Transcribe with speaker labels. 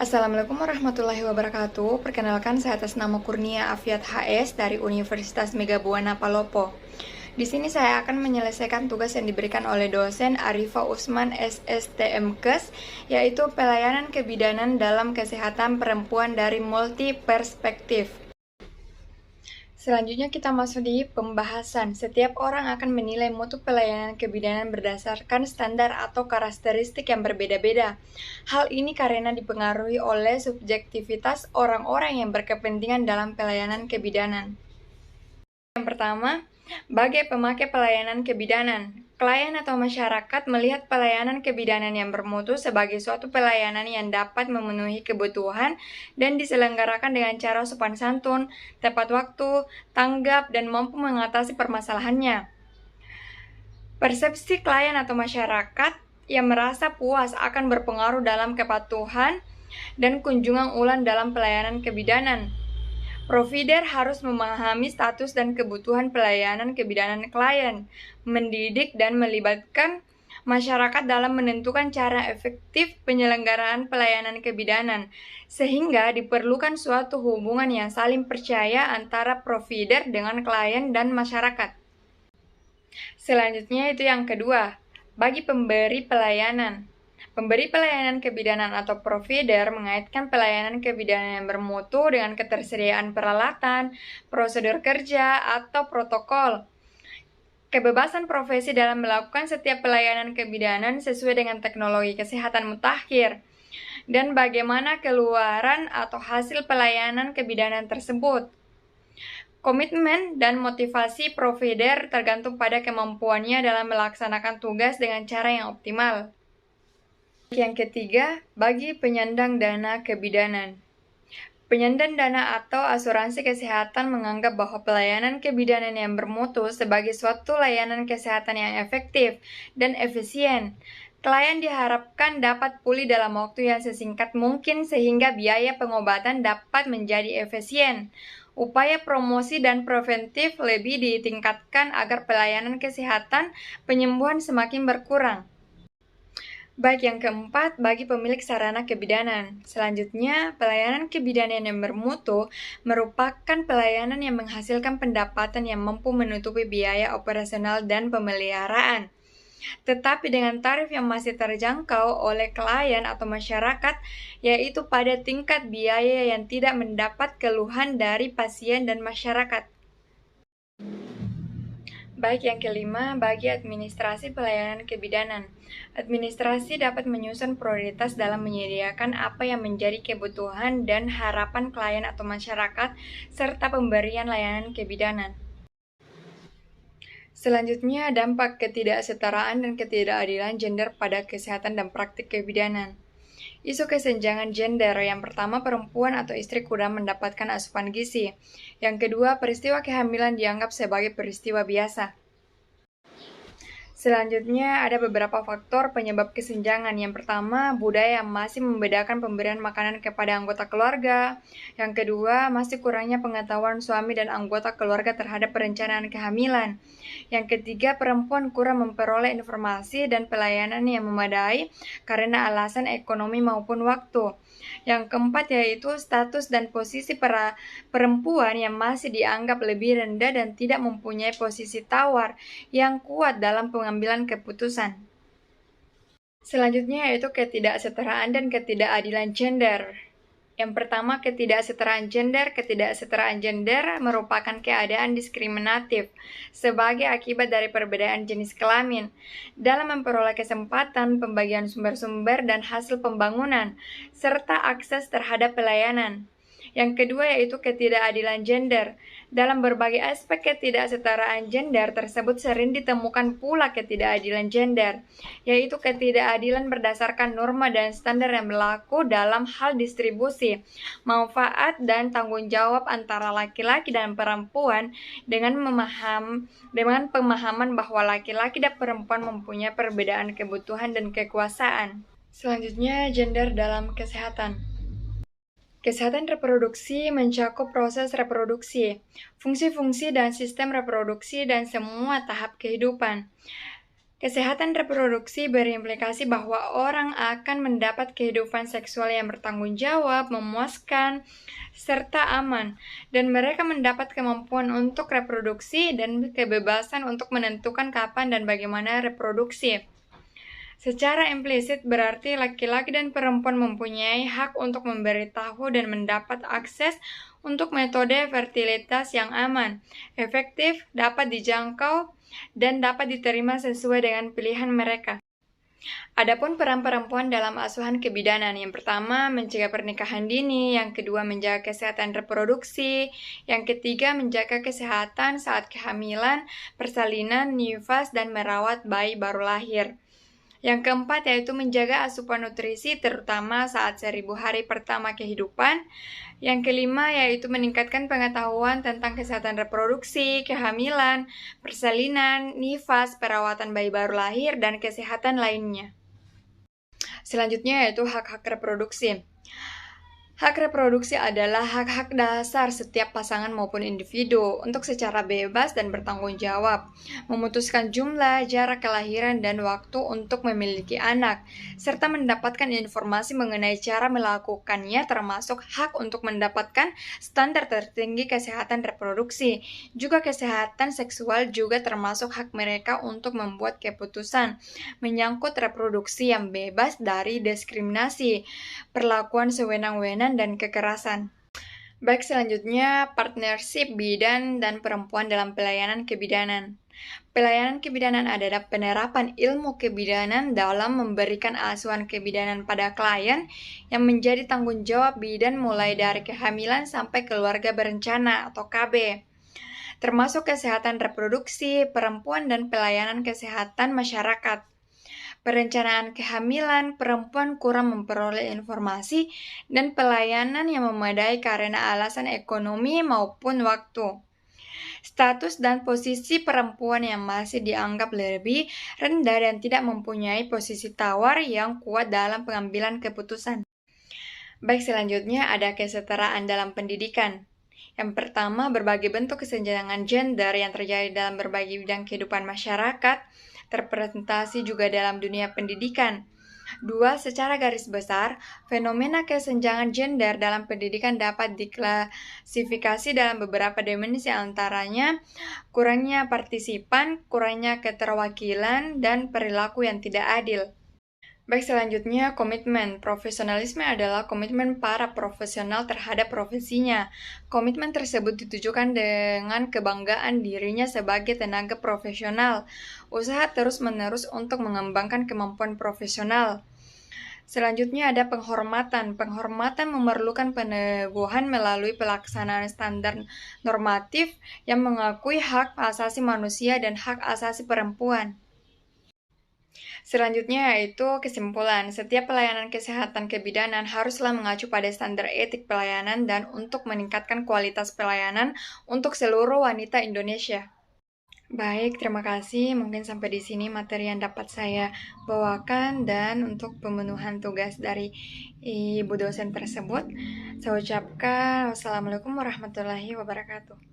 Speaker 1: Assalamualaikum warahmatullahi wabarakatuh. Perkenalkan, saya atas nama Kurnia Afiat HS dari Universitas Megabuana Palopo. Di sini saya akan menyelesaikan tugas yang diberikan oleh dosen Arifa Usman SSTMKes, yaitu pelayanan kebidanan dalam kesehatan perempuan dari multi perspektif. Selanjutnya kita masuk di pembahasan. Setiap orang akan menilai mutu pelayanan kebidanan berdasarkan standar atau karakteristik yang berbeda-beda. Hal ini karena dipengaruhi oleh subjektivitas orang-orang yang berkepentingan dalam pelayanan kebidanan. Yang pertama, bagi pemakai pelayanan kebidanan, klien atau masyarakat melihat pelayanan kebidanan yang bermutu sebagai suatu pelayanan yang dapat memenuhi kebutuhan dan diselenggarakan dengan cara sopan santun, tepat waktu, tanggap, dan mampu mengatasi permasalahannya. Persepsi klien atau masyarakat yang merasa puas akan berpengaruh dalam kepatuhan dan kunjungan ulang dalam pelayanan kebidanan. Provider harus memahami status dan kebutuhan pelayanan kebidanan klien, mendidik dan melibatkan masyarakat dalam menentukan cara efektif penyelenggaraan pelayanan kebidanan, sehingga diperlukan suatu hubungan yang saling percaya antara provider dengan klien dan masyarakat. Selanjutnya itu yang kedua, bagi pemberi pelayanan. Pemberi pelayanan kebidanan atau provider mengaitkan pelayanan kebidanan yang bermutu dengan ketersediaan peralatan, prosedur kerja, atau protokol. Kebebasan profesi dalam melakukan setiap pelayanan kebidanan sesuai dengan teknologi kesehatan mutakhir, dan bagaimana keluaran atau hasil pelayanan kebidanan tersebut. Komitmen dan motivasi provider tergantung pada kemampuannya dalam melaksanakan tugas dengan cara yang optimal. Yang ketiga, bagi penyandang dana kebidanan. Penyandang dana atau asuransi kesehatan menganggap bahwa pelayanan kebidanan yang bermutu sebagai suatu layanan kesehatan yang efektif dan efisien. Klien diharapkan dapat pulih dalam waktu yang sesingkat mungkin sehingga biaya pengobatan dapat menjadi efisien. Upaya promosi dan preventif lebih ditingkatkan agar pelayanan kesehatan penyembuhan semakin berkurang. Baik, yang keempat, bagi pemilik sarana kebidanan. Selanjutnya, pelayanan kebidanan yang bermutu merupakan pelayanan yang menghasilkan pendapatan yang mampu menutupi biaya operasional dan pemeliharaan, tetapi dengan tarif yang masih terjangkau oleh klien atau masyarakat, yaitu pada tingkat biaya yang tidak mendapat keluhan dari pasien dan masyarakat. Baik, yang kelima, bagi administrasi pelayanan kebidanan. Administrasi dapat menyusun prioritas dalam menyediakan apa yang menjadi kebutuhan dan harapan klien atau masyarakat, serta pemberian layanan kebidanan. Selanjutnya, dampak ketidaksetaraan dan ketidakadilan gender pada kesehatan dan praktik kebidanan. Isu kesenjangan gender, yang pertama, perempuan atau istri kurang mendapatkan asupan gizi. Yang kedua, peristiwa kehamilan dianggap sebagai peristiwa biasa. Selanjutnya, ada beberapa faktor penyebab kesenjangan. Yang pertama, budaya yang masih membedakan pemberian makanan kepada anggota keluarga. Yang kedua, masih kurangnya pengetahuan suami dan anggota keluarga terhadap perencanaan kehamilan. Yang ketiga, perempuan kurang memperoleh informasi dan pelayanan yang memadai karena alasan ekonomi maupun waktu. Yang keempat yaitu status dan posisi perempuan yang masih dianggap lebih rendah dan tidak mempunyai posisi tawar yang kuat dalam pengambilan keputusan. Selanjutnya yaitu ketidaksetaraan dan ketidakadilan gender. Yang pertama, ketidaksetaraan gender. Ketidaksetaraan gender merupakan keadaan diskriminatif sebagai akibat dari perbedaan jenis kelamin dalam memperoleh kesempatan, pembagian sumber-sumber, dan hasil pembangunan, serta akses terhadap pelayanan. Yang kedua yaitu ketidakadilan gender. Dalam berbagai aspek ketidaksetaraan gender tersebut sering ditemukan pula ketidakadilan gender, yaitu ketidakadilan berdasarkan norma dan standar yang berlaku dalam hal distribusi, manfaat, dan tanggung jawab antara laki-laki dan perempuan dengan pemahaman bahwa laki-laki dan perempuan mempunyai perbedaan kebutuhan dan kekuasaan. Selanjutnya, gender dalam kesehatan. Kesehatan reproduksi mencakup proses reproduksi, fungsi-fungsi dan sistem reproduksi dan semua tahap kehidupan. Kesehatan reproduksi berimplikasi bahwa orang akan mendapat kehidupan seksual yang bertanggung jawab, memuaskan, serta aman, dan mereka mendapat kemampuan untuk reproduksi dan kebebasan untuk menentukan kapan dan bagaimana reproduksi. Secara implisit berarti laki-laki dan perempuan mempunyai hak untuk memberitahu dan mendapat akses untuk metode fertilitas yang aman, efektif, dapat dijangkau, dan dapat diterima sesuai dengan pilihan mereka. Adapun peran perempuan dalam asuhan kebidanan, yang pertama mencegah pernikahan dini, yang kedua menjaga kesehatan reproduksi, yang ketiga menjaga kesehatan saat kehamilan, persalinan, nifas, dan merawat bayi baru lahir. Yang keempat yaitu menjaga asupan nutrisi terutama saat 1000 hari pertama kehidupan. Yang kelima yaitu meningkatkan pengetahuan tentang kesehatan reproduksi, kehamilan, persalinan, nifas, perawatan bayi baru lahir, dan kesehatan lainnya. Selanjutnya yaitu hak-hak reproduksi. Hak reproduksi adalah hak-hak dasar setiap pasangan maupun individu untuk secara bebas dan bertanggung jawab, memutuskan jumlah, jarak kelahiran, dan waktu untuk memiliki anak, serta mendapatkan informasi mengenai cara melakukannya termasuk hak untuk mendapatkan standar tertinggi kesehatan reproduksi. Juga kesehatan seksual juga termasuk hak mereka untuk membuat keputusan menyangkut reproduksi yang bebas dari diskriminasi, perlakuan sewenang-wenang, dan kekerasan. Baik, selanjutnya partnership bidan dan perempuan dalam pelayanan kebidanan. Pelayanan kebidanan adalah penerapan ilmu kebidanan dalam memberikan asuhan kebidanan pada klien yang menjadi tanggung jawab bidan mulai dari kehamilan sampai keluarga berencana atau KB, termasuk kesehatan reproduksi, perempuan, dan pelayanan kesehatan masyarakat. Perencanaan kehamilan, perempuan kurang memperoleh informasi dan pelayanan yang memadai karena alasan ekonomi maupun waktu. Status dan posisi perempuan yang masih dianggap lebih rendah dan tidak mempunyai posisi tawar yang kuat dalam pengambilan keputusan. Baik, selanjutnya ada kesetaraan dalam pendidikan. Yang pertama, berbagai bentuk kesenjangan gender yang terjadi dalam berbagai bidang kehidupan masyarakat, terrepresentasi juga dalam dunia pendidikan. 2. Secara garis besar, fenomena kesenjangan gender dalam pendidikan dapat diklasifikasi dalam beberapa dimensi, antaranya kurangnya partisipan, kurangnya keterwakilan, dan perilaku yang tidak adil. Baik, selanjutnya komitmen. Profesionalisme adalah komitmen para profesional terhadap profesinya. Komitmen tersebut ditujukan dengan kebanggaan dirinya sebagai tenaga profesional, usaha terus-menerus untuk mengembangkan kemampuan profesional. Selanjutnya ada penghormatan. Penghormatan memerlukan peneguhan melalui pelaksanaan standar normatif yang mengakui hak asasi manusia dan hak asasi perempuan. Selanjutnya yaitu kesimpulan, setiap pelayanan kesehatan kebidanan haruslah mengacu pada standar etik pelayanan dan untuk meningkatkan kualitas pelayanan untuk seluruh wanita Indonesia. Baik, terima kasih. Mungkin sampai di sini materi yang dapat saya bawakan, dan untuk pemenuhan tugas dari Ibu dosen tersebut, saya ucapkan wassalamualaikum warahmatullahi wabarakatuh.